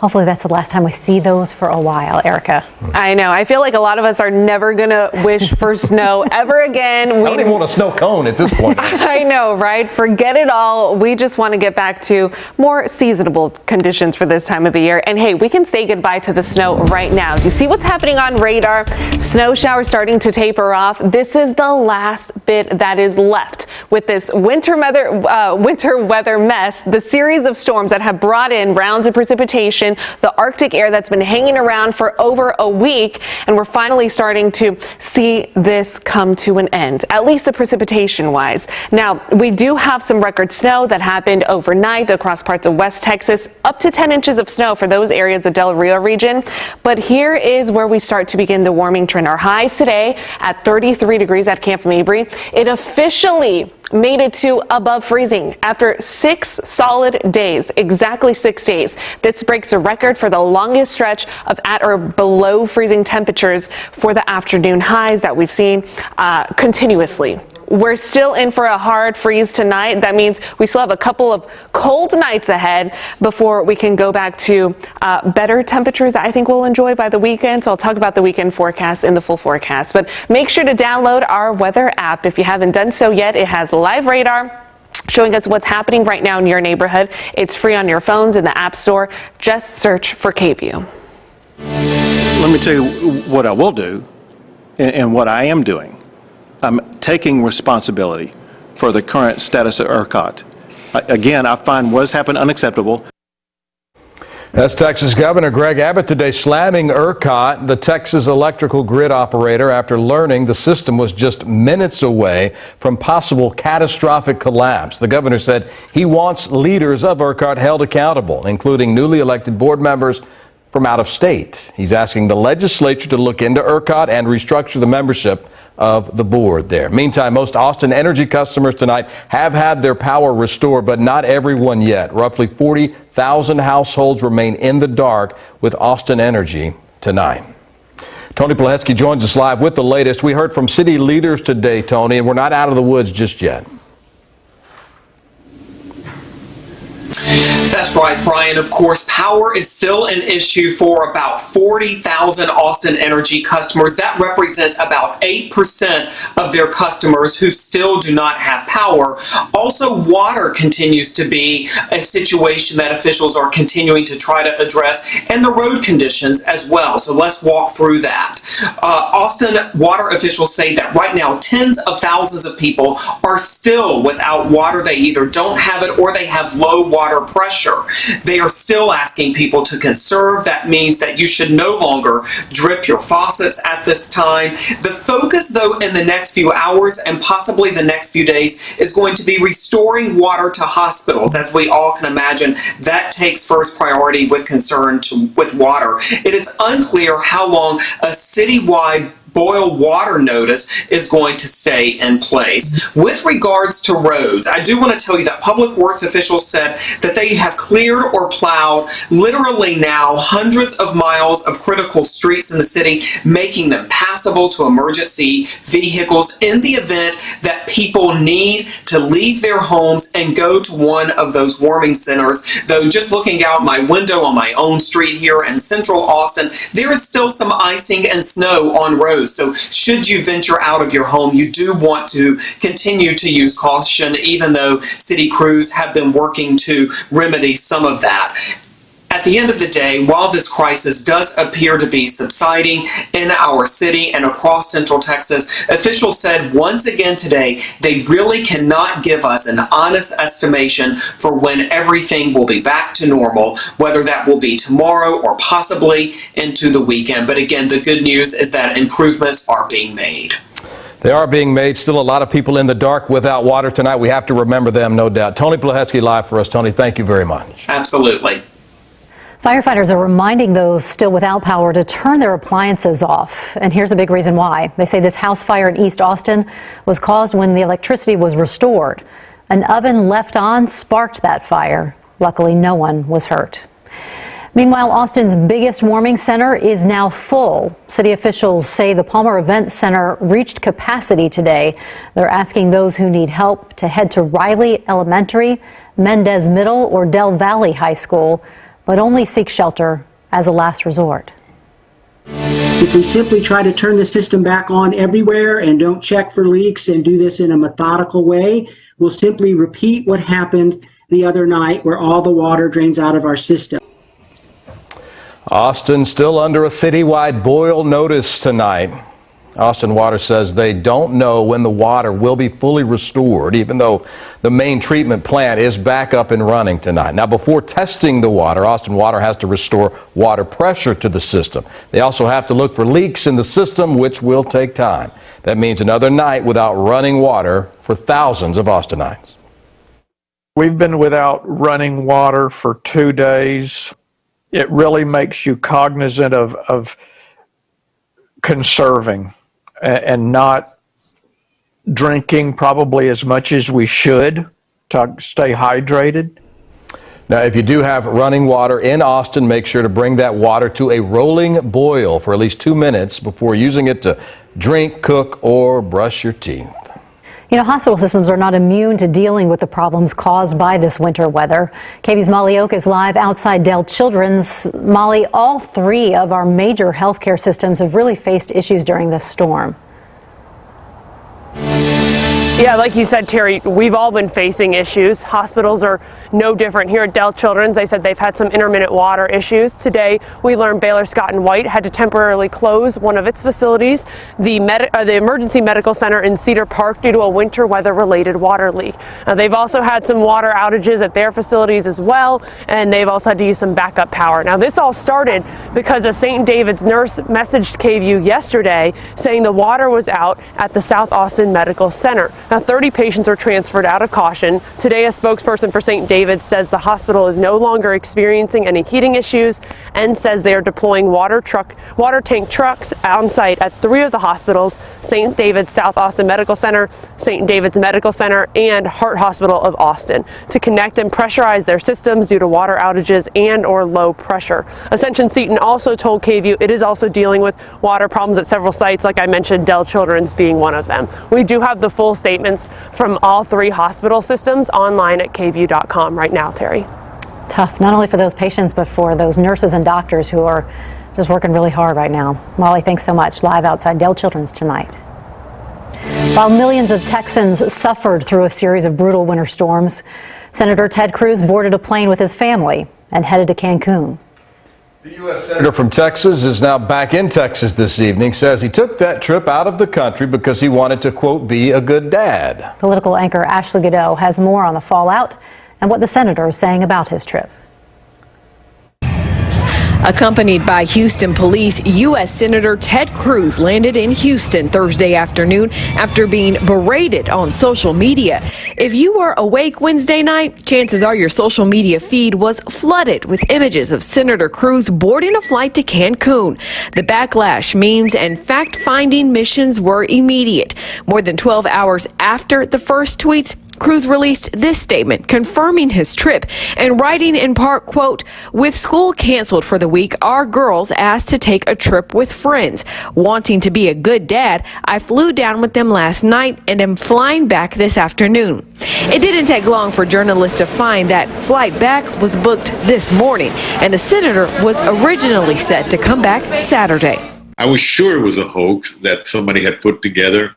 Hopefully that's the last time we see those for a while, Erica. I know. I feel like a lot of us are never going to wish for snow ever again. I don't even want a snow cone at this point. I know, right? Forget it all. We just want to get back to more seasonable conditions for this time of the year. And hey, we can say goodbye to the snow right now. Do you see what's happening on radar? Snow showers starting to taper off. This is the last bit that is left with this winter weather mess. The series of storms that have brought in rounds of precipitation, the Arctic air that's been hanging around for over a week, and we're finally starting to see this come to an end, at least the precipitation wise. Now, we do have some record snow that happened overnight across parts of West Texas, up to 10 inches of snow for those areas of Del Rio region. But here is where we start to begin the warming trend. Our highs today at 33 degrees at Camp Mabry. It officially made it to above freezing after 6 solid days, exactly 6 days. This breaks a record for the longest stretch of at or below freezing temperatures for the afternoon highs that we've seen continuously. We're still in for a hard freeze tonight. That means we still have a couple of cold nights ahead before we can go back to better temperatures I think we'll enjoy by the weekend. So I'll talk about the weekend forecast in the full forecast. But make sure to download our weather app if you haven't done so yet. It has live radar showing us what's happening right now in your neighborhood. It's free on your phones in the App Store. Just search for KVUE. Let me tell you what I will do and what I am doing. I'm taking responsibility for the current status of ERCOT. Again, I find what has happened unacceptable. That's Texas Governor Greg Abbott today slamming ERCOT, the Texas electrical grid operator, after learning the system was just minutes away from possible catastrophic collapse. The governor said he wants leaders of ERCOT held accountable, including newly elected board members from out of state. He's asking the legislature to look into ERCOT and restructure the membership of the board there. Meantime, most Austin Energy customers tonight have had their power restored, but not everyone yet. Roughly 40,000 households remain in the dark with Austin Energy tonight. Tony Plahetsky joins us live with the latest. We heard from city leaders today, Tony, and we're not out of the woods just yet. That's right, Brian. Of course, power is still an issue for about 40,000 Austin Energy customers. That represents about 8% of their customers who still do not have power. Also, water continues to be a situation that officials are continuing to try to address, and the road conditions as well. So let's walk through that. Austin water officials say that right now tens of thousands of people are still without water. They either don't have it or they have low water pressure. They are still asking people to conserve. That means that you should no longer drip your faucets at this time. The focus, though, in the next few hours and possibly the next few days is going to be restoring water to hospitals. As we all can imagine, that takes first priority with concern with water. It is unclear how long a citywide boil water notice is going to stay in place. With regards to roads, I do want to tell you that Public Works officials said that they have cleared or plowed literally now hundreds of miles of critical streets in the city, making them passable to emergency vehicles in the event that people need to leave their homes and go to one of those warming centers. Though just looking out my window on my own street here in central Austin, there is still some icing and snow on roads. So should you venture out of your home, you do want to continue to use caution, even though city crews have been working to remedy some of that. At the end of the day, while this crisis does appear to be subsiding in our city and across Central Texas, officials said once again today they really cannot give us an honest estimation for when everything will be back to normal, whether that will be tomorrow or possibly into the weekend. But again, the good news is that improvements are being made. They are being made. Still a lot of people in the dark without water tonight. We have to remember them, no doubt. Tony Plahetsky live for us. Tony, thank you very much. Absolutely. Firefighters are reminding those still without power to turn their appliances off. And here's a big reason why. They say this house fire in East Austin was caused when the electricity was restored. An oven left on sparked that fire. Luckily, no one was hurt. Meanwhile, Austin's biggest warming center is now full. City officials say the Palmer Event Center reached capacity today. They're asking those who need help to head to Riley Elementary, Mendez Middle, or Del Valley High School. but only seek shelter as a last resort. If we simply try to turn the system back on everywhere and don't check for leaks and do this in a methodical way, we'll simply repeat what happened the other night where all the water drains out of our system. Austin still under a citywide boil notice tonight. Austin Water says they don't know when the water will be fully restored, even though the main treatment plant is back up and running tonight. Now, before testing the water, Austin Water has to restore water pressure to the system. They also have to look for leaks in the system, which will take time. That means another night without running water for thousands of Austinites. We've been without running water for 2 days. It really makes you cognizant of conserving and not drinking probably as much as we should to stay hydrated. Now, if you do have running water in Austin, make sure to bring that water to a rolling boil for at least 2 minutes before using it to drink, cook, or brush your teeth. You know, hospital systems are not immune to dealing with the problems caused by this winter weather. KVUE's Molly Oak is live outside Dell Children's. Molly, all three of our major healthcare systems have really faced issues during this storm. Yeah, like you said, Terry, we've all been facing issues. Hospitals are no different. Here at Dell Children's, they said they've had some intermittent water issues. Today, we learned Baylor Scott & White had to temporarily close one of its facilities, the Emergency Medical Center in Cedar Park, due to a winter weather-related water leak. They've also had some water outages at their facilities as well, and they've also had to use some backup power. Now, this all started because a St. David's nurse messaged KVUE yesterday saying the water was out at the South Austin Medical Center. Now, 30 patients are transferred out of caution. Today, a spokesperson for St. David's says the hospital is no longer experiencing any heating issues and says they are deploying water tank trucks on site at 3 of the hospitals: St. David's South Austin Medical Center, St. David's Medical Center, and Heart Hospital of Austin, to connect and pressurize their systems due to water outages and or low pressure. Ascension Seton also told KVUE it is also dealing with water problems at several sites, like I mentioned, Dell Children's being one of them. We do have the full statements from all 3 hospital systems online at KVUE.com right now, Terry. Tough, not only for those patients, but for those nurses and doctors who are just working really hard right now. Molly, thanks so much. Live outside Dell Children's tonight. While millions of Texans suffered through a series of brutal winter storms, Senator Ted Cruz boarded a plane with his family and headed to Cancun. The U.S. Senator from Texas is now back in Texas this evening, says he took that trip out of the country because he wanted to, quote, be a good dad. Political anchor Ashley Godot has more on the fallout and what the senator is saying about his trip. Accompanied by Houston police, U.S. Senator Ted Cruz landed in Houston Thursday afternoon after being berated on social media. If you were awake Wednesday night, chances are your social media feed was flooded with images of Senator Cruz boarding a flight to Cancun. The backlash, memes, and fact-finding missions were immediate. More than 12 hours after the first tweets, Cruz released this statement confirming his trip and writing in part, quote, "With school canceled for the week, our girls asked to take a trip with friends. Wanting to be a good dad, I flew down with them last night and am flying back this afternoon." It didn't take long for journalists to find that flight back was booked this morning, and the senator was originally set to come back Saturday. I was sure it was a hoax that somebody had put together.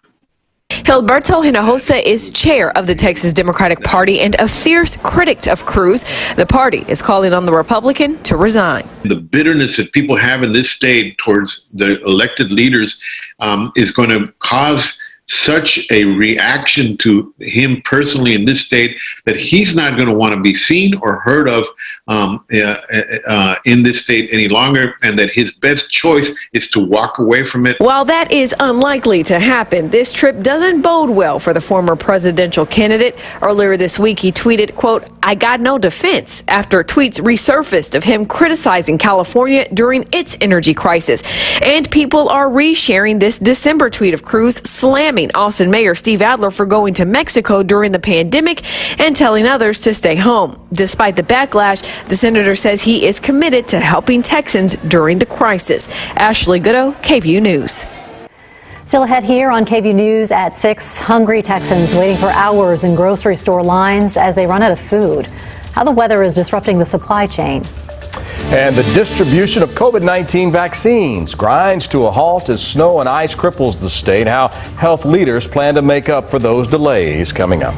Gilberto Hinojosa is chair of the Texas Democratic Party and a fierce critic of Cruz. The party is calling on the Republican to resign. The bitterness that people have in this state towards the elected leaders is going to cause such a reaction to him personally in this state that he's not going to want to be seen or heard of in this state any longer, and that his best choice is to walk away from it. While that is unlikely to happen, this trip doesn't bode well for the former presidential candidate. Earlier this week, he tweeted, quote, "I got no defense," after tweets resurfaced of him criticizing California during its energy crisis. And people are resharing this December tweet of Cruz slamming Austin Mayor Steve Adler for going to Mexico during the pandemic and telling others to stay home. Despite the backlash, the senator says he is committed to helping Texans during the crisis. Ashley Godot, KVUE News. Still ahead here on KVUE News at 6, hungry Texans waiting for hours in grocery store lines as they run out of food. How the weather is disrupting the supply chain. And the distribution of COVID-19 vaccines grinds to a halt as snow and ice cripples the state. How health leaders plan to make up for those delays coming up.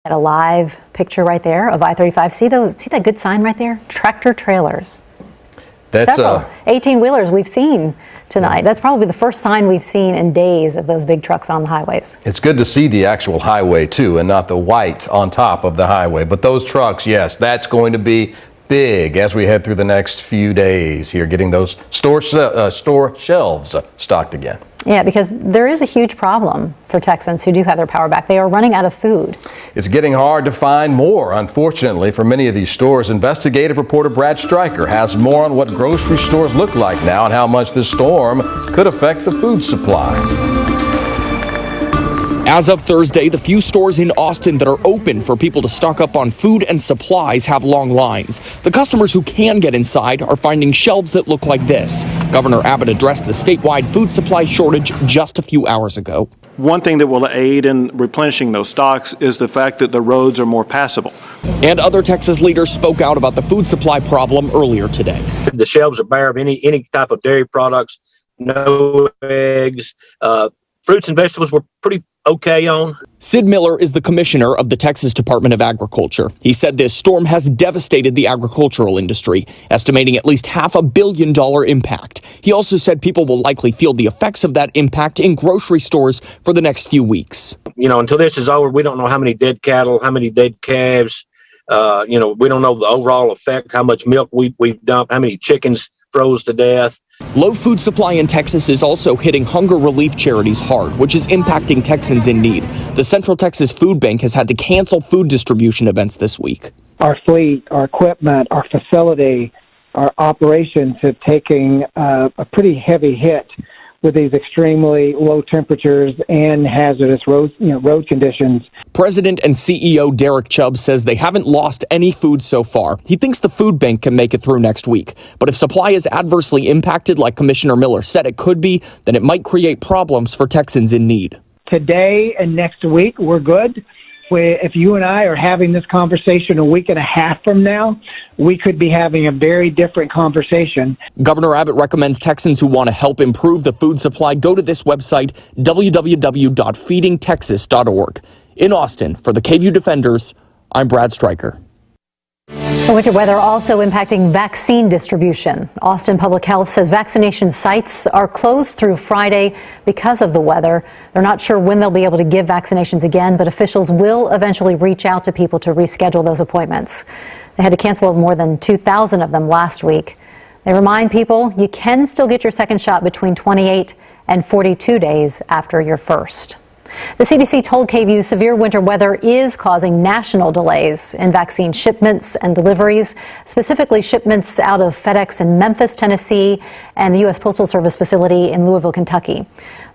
At a live picture right there of I-35. See that good sign right there? Tractor trailers. That's several 18-wheelers we've seen tonight. That's probably the first sign we've seen in days of those big trucks on the highways. It's good to see the actual highway too, and not the white on top of the highway. But those trucks, yes, that's going to be big as we head through the next few days here, getting those store shelves stocked again. Yeah, because there is a huge problem for Texans who do have their power back. They are running out of food. It's getting hard to find more, unfortunately, for many of these stores. Investigative reporter Brad Stryker has more on what grocery stores look like now and how much this storm could affect the food supply. As of Thursday, the few stores in Austin that are open for people to stock up on food and supplies have long lines. The customers who can get inside are finding shelves that look like this. Governor Abbott addressed the statewide food supply shortage just a few hours ago. One thing that will aid in replenishing those stocks is the fact that the roads are more passable. And other Texas leaders spoke out about the food supply problem earlier today. The shelves are bare of any type of dairy products, no eggs. Fruits and vegetables were pretty okay on. Sid Miller is the commissioner of the Texas Department of Agriculture. He said this storm has devastated the agricultural industry, estimating at least $500 million impact. He also said people will likely feel the effects of that impact in grocery stores for the next few weeks. You know, until this is over, we don't know how many dead cattle, how many dead calves. We don't know the overall effect, how much milk we've dumped, how many chickens froze to death. Low food supply in Texas is also hitting hunger relief charities hard, which is impacting Texans in need. The Central Texas Food Bank has had to cancel food distribution events this week. Our fleet, our equipment, our facility, our operations have taken a pretty heavy hit with these extremely low temperatures and hazardous road conditions. President and CEO Derek Chubb says they haven't lost any food so far. He thinks the food bank can make it through next week. But if supply is adversely impacted, like Commissioner Miller said it could be, then it might create problems for Texans in need. Today and next week, we're good. if you and I are having this conversation a week and a half from now, we could be having a very different conversation. Governor Abbott recommends Texans who want to help improve the food supply go to this website, www.feedingtexas.org. In Austin, for the KVUE Defenders, I'm Brad Stryker. Winter weather also impacting vaccine distribution. Austin Public Health says vaccination sites are closed through Friday because of the weather. They're not sure when they'll be able to give vaccinations again, but officials will eventually reach out to people to reschedule those appointments. They had to cancel more than 2,000 of them last week. They remind people you can still get your second shot between 28 and 42 days after your first. The CDC told KVUE severe winter weather is causing national delays in vaccine shipments and deliveries, specifically shipments out of FedEx in Memphis, Tennessee, and the U.S. Postal Service facility in Louisville, Kentucky.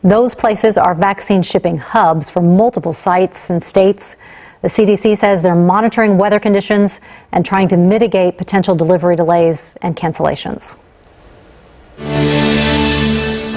Those places are vaccine shipping hubs for multiple sites and states. The CDC says they're monitoring weather conditions and trying to mitigate potential delivery delays and cancellations.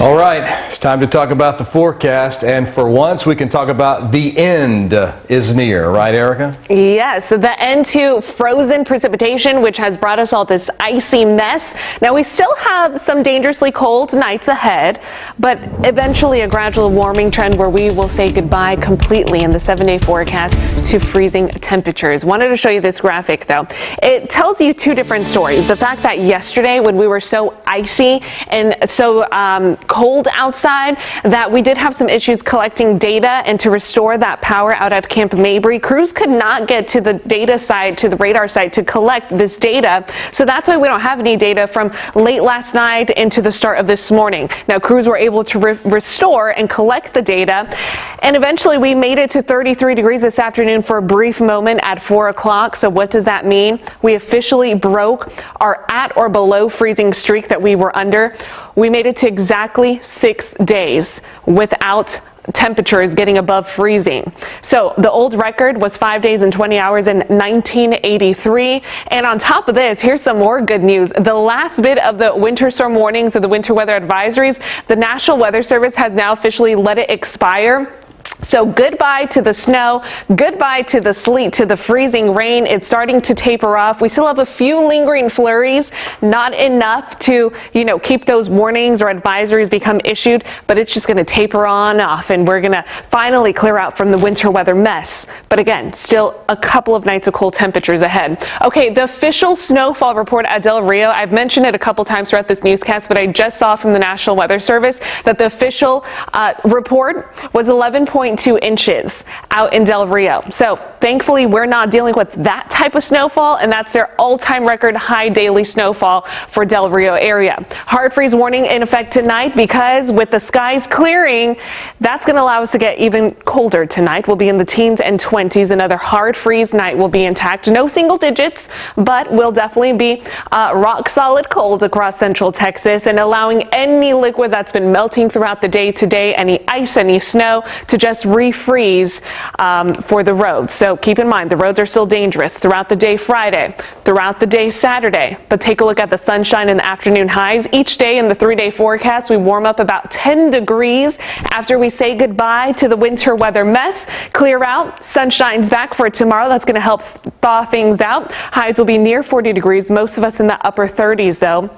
All right, it's time to talk about the forecast, and for once we can talk about the end is near, right, Erica? Yes, the end to frozen precipitation, which has brought us all this icy mess. Now, we still have some dangerously cold nights ahead, but eventually a gradual warming trend where we will say goodbye completely in the 7-day forecast to freezing temperatures. Wanted to show you this graphic, though. It tells you two different stories. The fact that yesterday, when we were so icy and so cold outside, that we did have some issues collecting data and to restore that power out at Camp Mabry. Crews could not get to the data site, to the radar site, to collect this data. So that's why we don't have any data from late last night into the start of this morning. Now, crews were able to restore and collect the data. And eventually we made it to 33 degrees this afternoon for a brief moment at 4 o'clock. So what does that mean? We officially broke our at or below freezing streak that we were under. We made it to exactly 6 days without temperatures getting above freezing. So the old record was 5 days and 20 hours in 1983. And on top of this, here's some more good news. The last bit of the winter storm warnings or the winter weather advisories, the National Weather Service has now officially let it expire. So goodbye to the snow, goodbye to the sleet, to the freezing rain. It's starting to taper off. We still have a few lingering flurries, not enough to, keep those warnings or advisories become issued, but it's just going to taper on off and we're going to finally clear out from the winter weather mess. But again, still a couple of nights of cold temperatures ahead. Okay, the official snowfall report at Del Rio, I've mentioned it a couple times throughout this newscast, but I just saw from the National Weather Service that the official report was 11.2 inches out in Del Rio. So thankfully we're not dealing with that type of snowfall, and that's their all-time record high daily snowfall for Del Rio area. Hard freeze warning in effect tonight because with the skies clearing, that's going to allow us to get even colder tonight. We'll be in the teens and 20s. Another hard freeze night will be intact. No single digits, but will definitely be rock solid cold across central Texas and allowing any liquid that's been melting throughout the day today, any ice, any snow, to just refreeze for the roads. So keep in mind, the roads are still dangerous throughout the day Friday, throughout the day Saturday. But take a look at the sunshine and the afternoon highs. Each day in the 3-day forecast, we warm up about 10 degrees after we say goodbye to the winter weather mess. Clear out, sun shines back for tomorrow. That's going to help thaw things out. Highs will be near 40 degrees, most of us in the upper 30s though.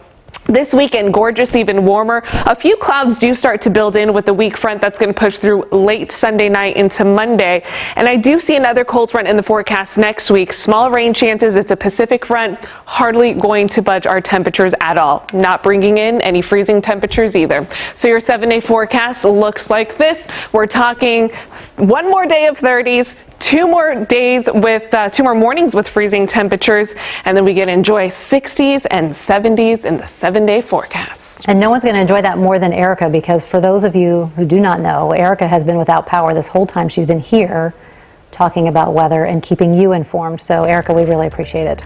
This weekend, gorgeous, even warmer. A few clouds do start to build in with the weak front that's going to push through late Sunday night into Monday. And I do see another cold front in the forecast next week. Small rain chances. It's a Pacific front, hardly going to budge our temperatures at all. Not bringing in any freezing temperatures either. So your 7-day forecast looks like this. We're talking one more day of 30s. 2 more days with 2 more mornings with freezing temperatures, and then we get to enjoy 60s and 70s in the 7-day forecast. And no one's going to enjoy that more than Erica, because for those of you who do not know, Erica has been without power this whole time she's been here talking about weather and keeping you informed. So Erica, we really appreciate it.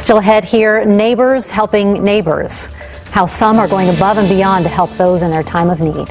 Still ahead here, neighbors helping neighbors. How some are going above and beyond to help those in their time of need.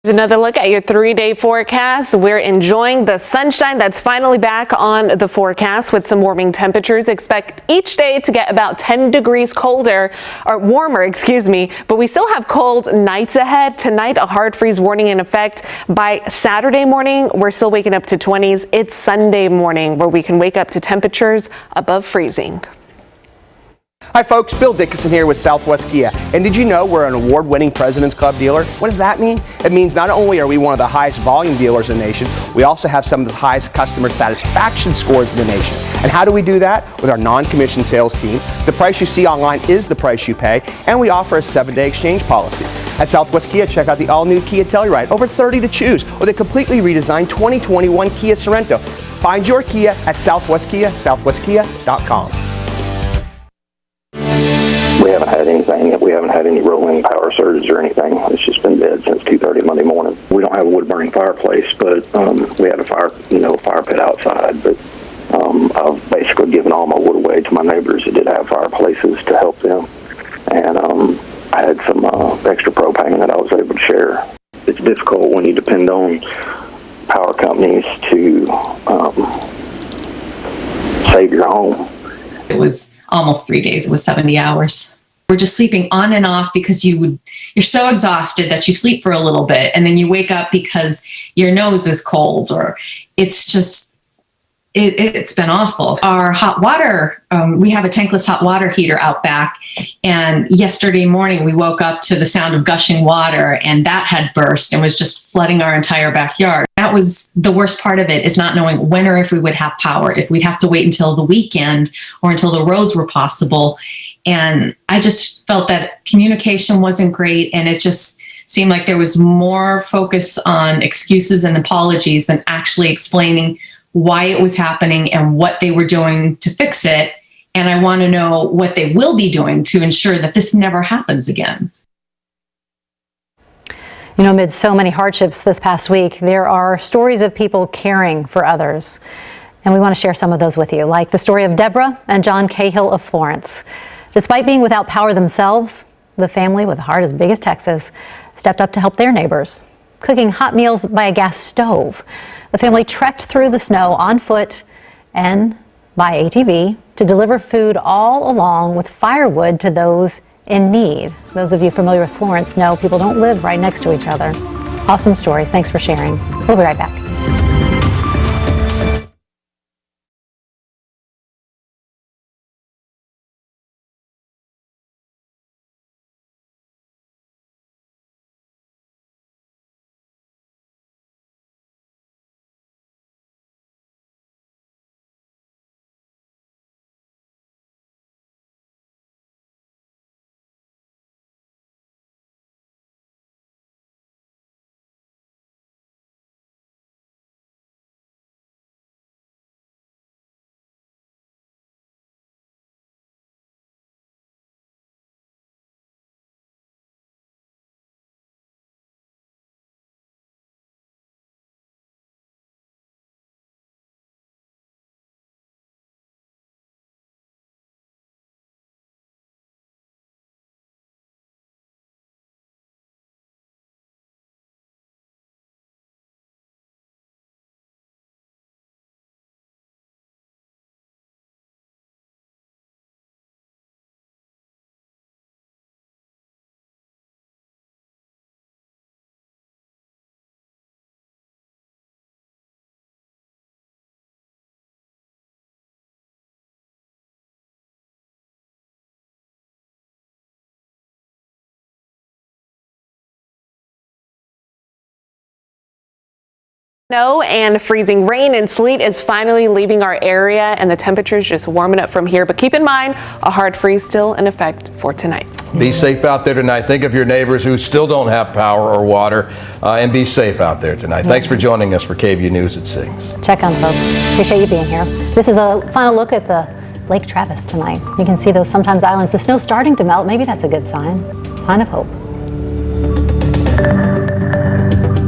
Another look at your 3-day forecast. We're enjoying the sunshine that's finally back on the forecast with some warming temperatures. Expect each day to get about 10 degrees colder or warmer, excuse me, but we still have cold nights ahead. Tonight, a hard freeze warning in effect. By Saturday morning, we're still waking up to 20s. It's Sunday morning where we can wake up to temperatures above freezing. Hi folks, Bill Dickinson here with Southwest Kia. And did you know we're an award-winning President's Club dealer? What does that mean? It means not only are we one of the highest volume dealers in the nation, we also have some of the highest customer satisfaction scores in the nation. And how do we do that? With our non-commissioned sales team. The price you see online is the price you pay, and we offer a 7-day exchange policy. At Southwest Kia, check out the all-new Kia Telluride, over 30 to choose, or the completely redesigned 2021 Kia Sorento. Find your Kia at Southwest Kia, southwestkia.com. We haven't had anything. We haven't had any rolling power surges or anything. It's just been dead since 2:30 Monday morning. We don't have a wood-burning fireplace, but we had a fire pit outside. But I've basically given all my wood away to my neighbors that did have fireplaces to help them. And I had some extra propane that I was able to share. It's difficult when you depend on power companies to save your home. It was almost 3 days. It was 70 hours. We're just sleeping on and off because you're so exhausted that you sleep for a little bit and then you wake up because your nose is cold, or it's just, it's been awful. Our hot water, we have a tankless hot water heater out back, and yesterday morning we woke up to the sound of gushing water, and that had burst and was just flooding our entire backyard. That was the worst part of it, is not knowing when or if we would have power, if we'd have to wait until the weekend or until the roads were possible. And I just felt that communication wasn't great, and it just seemed like there was more focus on excuses and apologies than actually explaining why it was happening and what they were doing to fix it. And I want to know what they will be doing to ensure that this never happens again. You know, amid so many hardships this past week, there are stories of people caring for others. And we want to share some of those with you, like the story of Deborah and John Cahill of Florence. Despite being without power themselves, the family with a heart as big as Texas stepped up to help their neighbors, cooking hot meals by a gas stove. The family trekked through the snow on foot and by ATV to deliver food all along with firewood to those in need. Those of you familiar with Florence know people don't live right next to each other. Awesome stories. Thanks for sharing. We'll be right back. Snow and freezing rain and sleet is finally leaving our area, and the temperatures just warming up from here. But keep in mind, a hard freeze still in effect for tonight. Be safe out there tonight. Think of your neighbors who still don't have power or water, and be safe out there tonight. Thanks for joining us for KVUE News at 6. Check on folks. Appreciate you being here. This is a final look at the Lake Travis tonight. You can see those sometimes islands. The snow starting to melt. Maybe that's a good sign. Sign of hope.